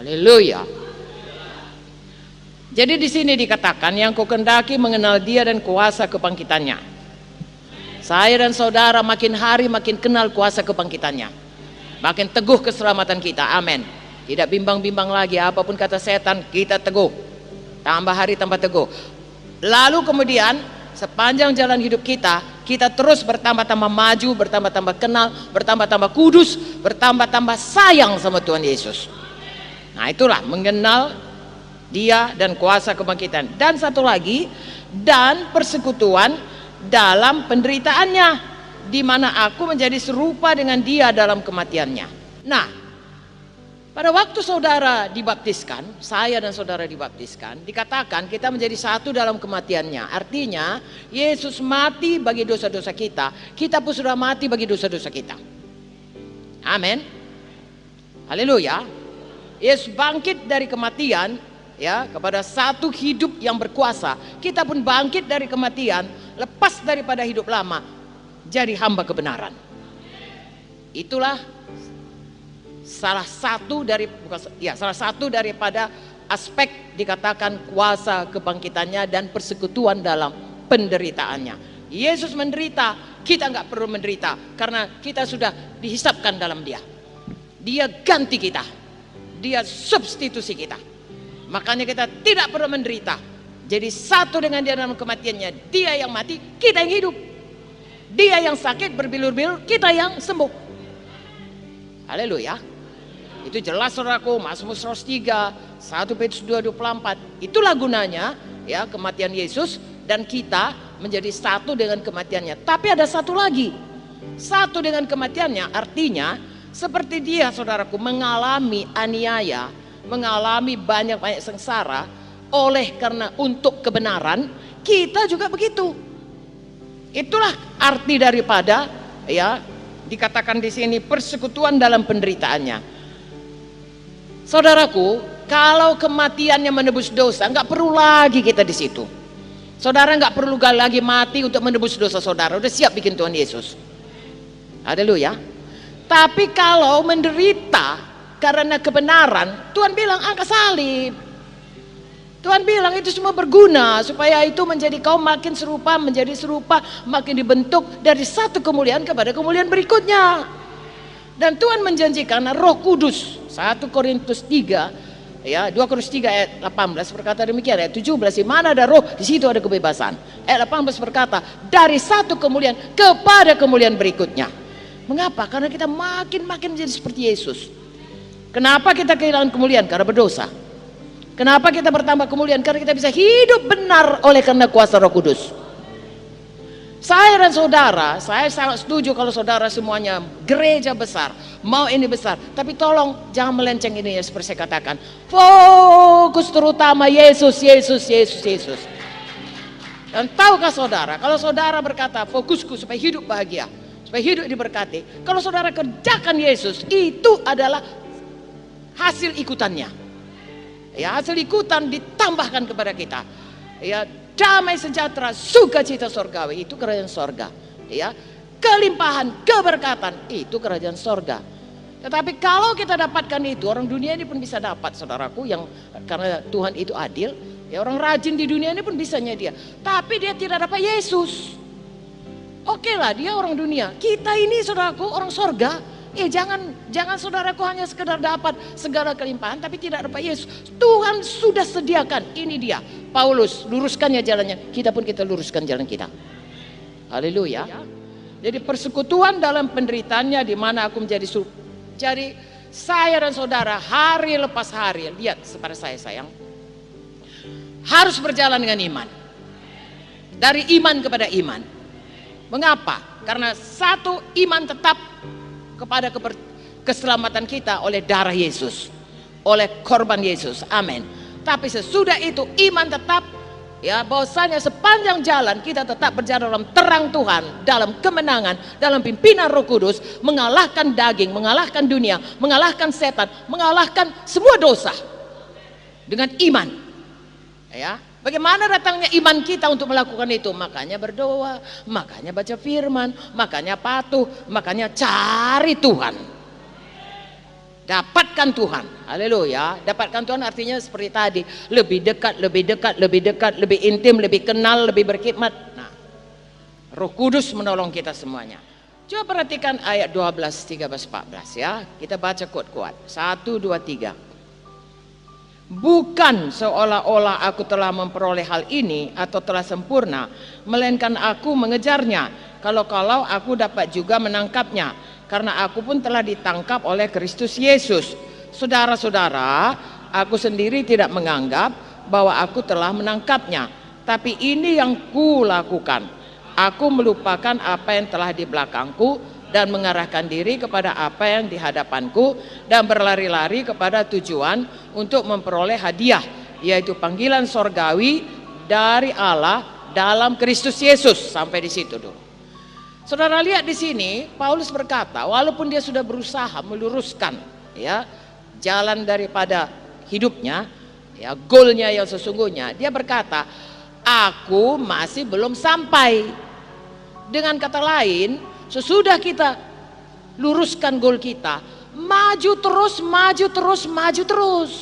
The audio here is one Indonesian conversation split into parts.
Haleluya. Jadi di sini dikatakan yang kau kendaki mengenal Dia dan kuasa kebangkitannya. Saya dan saudara makin hari makin kenal kuasa kebangkitannya. Makin teguh keselamatan kita. Amin. Tidak bimbang-bimbang lagi apapun kata setan, kita teguh. Tambah hari tambah teguh. Lalu kemudian sepanjang jalan hidup kita terus bertambah-tambah maju, bertambah-tambah kenal, bertambah-tambah kudus, bertambah-tambah sayang sama Tuhan Yesus. Nah itulah mengenal Dia dan kuasa kebangkitan. Dan satu lagi, dan persekutuan dalam penderitaannya, di mana aku menjadi serupa dengan Dia dalam kematiannya. Nah, pada waktu saudara dibaptiskan, saya dan saudara dibaptiskan, dikatakan kita menjadi satu dalam kematiannya. Artinya Yesus mati bagi dosa-dosa kita pun sudah mati bagi dosa-dosa kita. Amin. Haleluya. Yesus bangkit dari kematian, ya, kepada satu hidup yang berkuasa. Kita pun bangkit dari kematian, lepas daripada hidup lama, jadi hamba kebenaran. Itulah salah satu daripada aspek dikatakan kuasa kebangkitannya dan persekutuan dalam penderitaannya. Yesus menderita, kita nggak perlu menderita karena kita sudah dihisapkan dalam Dia. Dia ganti kita, Dia substitusi kita. Makanya kita tidak perlu menderita. Jadi satu dengan Dia dalam kematiannya. Dia yang mati, kita yang hidup. Dia yang sakit berbilur-bilur, kita yang sembuh. Haleluya. Itu jelas saudaraku, Mazmur 103, 1 Petrus 2:24. Itulah gunanya, ya, kematian Yesus dan kita menjadi satu dengan kematiannya. Tapi ada satu lagi. Satu dengan kematiannya artinya seperti Dia, saudaraku, mengalami aniaya, mengalami banyak-banyak sengsara oleh karena untuk kebenaran, kita juga begitu. Itulah arti daripada, ya, dikatakan di sini persekutuan dalam penderitaannya. Saudaraku, kalau kematiannya menebus dosa, nggak perlu lagi kita di situ. Saudara nggak perlu lagi mati untuk menebus dosa saudara. Udah siap bikin Tuhan Yesus. Haleluya. Tapi kalau menderita karena kebenaran, Tuhan bilang angkat salib. Tuhan bilang itu semua berguna supaya itu menjadi kau makin serupa, menjadi serupa, makin dibentuk dari satu kemuliaan kepada kemuliaan berikutnya. Dan Tuhan menjanjikan Roh Kudus. 1 Korintus 3, ya, 2 Korintus 3 ayat 18 berkata demikian. Ayat 17, di mana ada roh, di situ ada kebebasan. Ayat 18 berkata, dari satu kemuliaan kepada kemuliaan berikutnya. Mengapa? Karena kita makin menjadi seperti Yesus. Kenapa kita kehilangan kemuliaan? Karena berdosa. Kenapa kita bertambah kemuliaan? Karena kita bisa hidup benar oleh karena kuasa Roh Kudus. Saya dan saudara, saya sangat setuju kalau saudara semuanya gereja besar, mau ini besar, tapi tolong jangan melenceng ini, ya, seperti saya katakan. Fokus terutama Yesus. Dan tahukah saudara, kalau saudara berkata fokusku supaya hidup bahagia, supaya hidup diberkati, kalau saudara kerjakan Yesus, itu adalah hasil ikutannya. Ya, hasil ikutan ditambahkan kepada kita. Ya, damai sejahtera, sukacita sorgawi, itu kerajaan sorga. Ya, kelimpahan, keberkatan, itu kerajaan sorga. Tetapi kalau kita dapatkan itu, orang dunia ini pun bisa dapat, saudaraku, yang karena Tuhan itu adil. Ya, orang rajin di dunia ini pun bisanya dia. Tapi dia tidak dapat Yesus. Oke lah, dia orang dunia. Kita ini, saudaraku, orang sorga. Jangan saudaraku hanya sekedar dapat segala kelimpahan tapi tidak dapat Yesus. Tuhan sudah sediakan, ini dia. Paulus, luruskannya jalannya, kita luruskan jalan kita. Haleluya. Jadi persekutuan dalam penderitaannya di mana aku menjadi Jadi saya dan saudara hari lepas hari, lihat kepada saya sayang, harus berjalan dengan iman. Dari iman kepada iman. Mengapa? Karena satu, iman tetap kepada keselamatan kita oleh darah Yesus, oleh korban Yesus. Amin. Tapi sesudah itu iman tetap, ya, bahwasanya sepanjang jalan kita tetap berjalan dalam terang Tuhan, dalam kemenangan, dalam pimpinan Roh Kudus, mengalahkan daging, mengalahkan dunia, mengalahkan setan, mengalahkan semua dosa dengan iman. Ya, bagaimana datangnya iman kita untuk melakukan itu? Makanya berdoa, makanya baca firman, makanya patuh, makanya cari Tuhan. Dapatkan Tuhan. Haleluya. Dapatkan Tuhan artinya seperti tadi, lebih dekat, lebih dekat, lebih dekat, lebih intim, lebih kenal, lebih berkhidmat. Nah, Roh Kudus menolong kita semuanya. Coba perhatikan ayat 12, 13, 14 ya. Kita baca kuat-kuat. 1, 2, 3. Bukan seolah-olah aku telah memperoleh hal ini atau telah sempurna, melainkan aku mengejarnya. Kalau-kalau aku dapat juga menangkapnya, karena aku pun telah ditangkap oleh Kristus Yesus. Saudara-saudara, aku sendiri tidak menganggap bahwa aku telah menangkapnya, tapi ini yang kulakukan. Aku melupakan apa yang telah di belakangku dan mengarahkan diri kepada apa yang di hadapanku dan berlari-lari kepada tujuan untuk memperoleh hadiah, yaitu panggilan sorgawi dari Allah dalam Kristus Yesus. Sampai di situ dulu. Saudara lihat di sini, Paulus berkata, walaupun dia sudah berusaha meluruskan ya jalan daripada hidupnya, ya goalnya yang sesungguhnya, dia berkata, aku masih belum sampai. Dengan kata lain, sesudah kita luruskan goal kita, maju terus, maju terus, maju terus.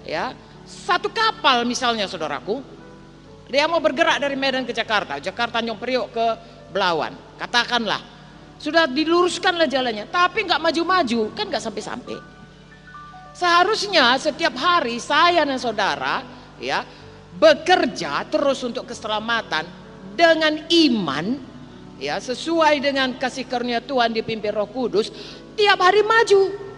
Ya, satu kapal misalnya saudaraku, dia mau bergerak dari Medan ke Jakarta, Jakarta Tanjung Priok ke Belawan, katakanlah, sudah diluruskanlah jalannya, tapi nggak maju-maju, kan nggak sampai-sampai. Seharusnya setiap hari saya dan saudara, ya, bekerja terus untuk keselamatan dengan iman, ya, sesuai dengan kasih karunia Tuhan dipimpin Roh Kudus, tiap hari maju.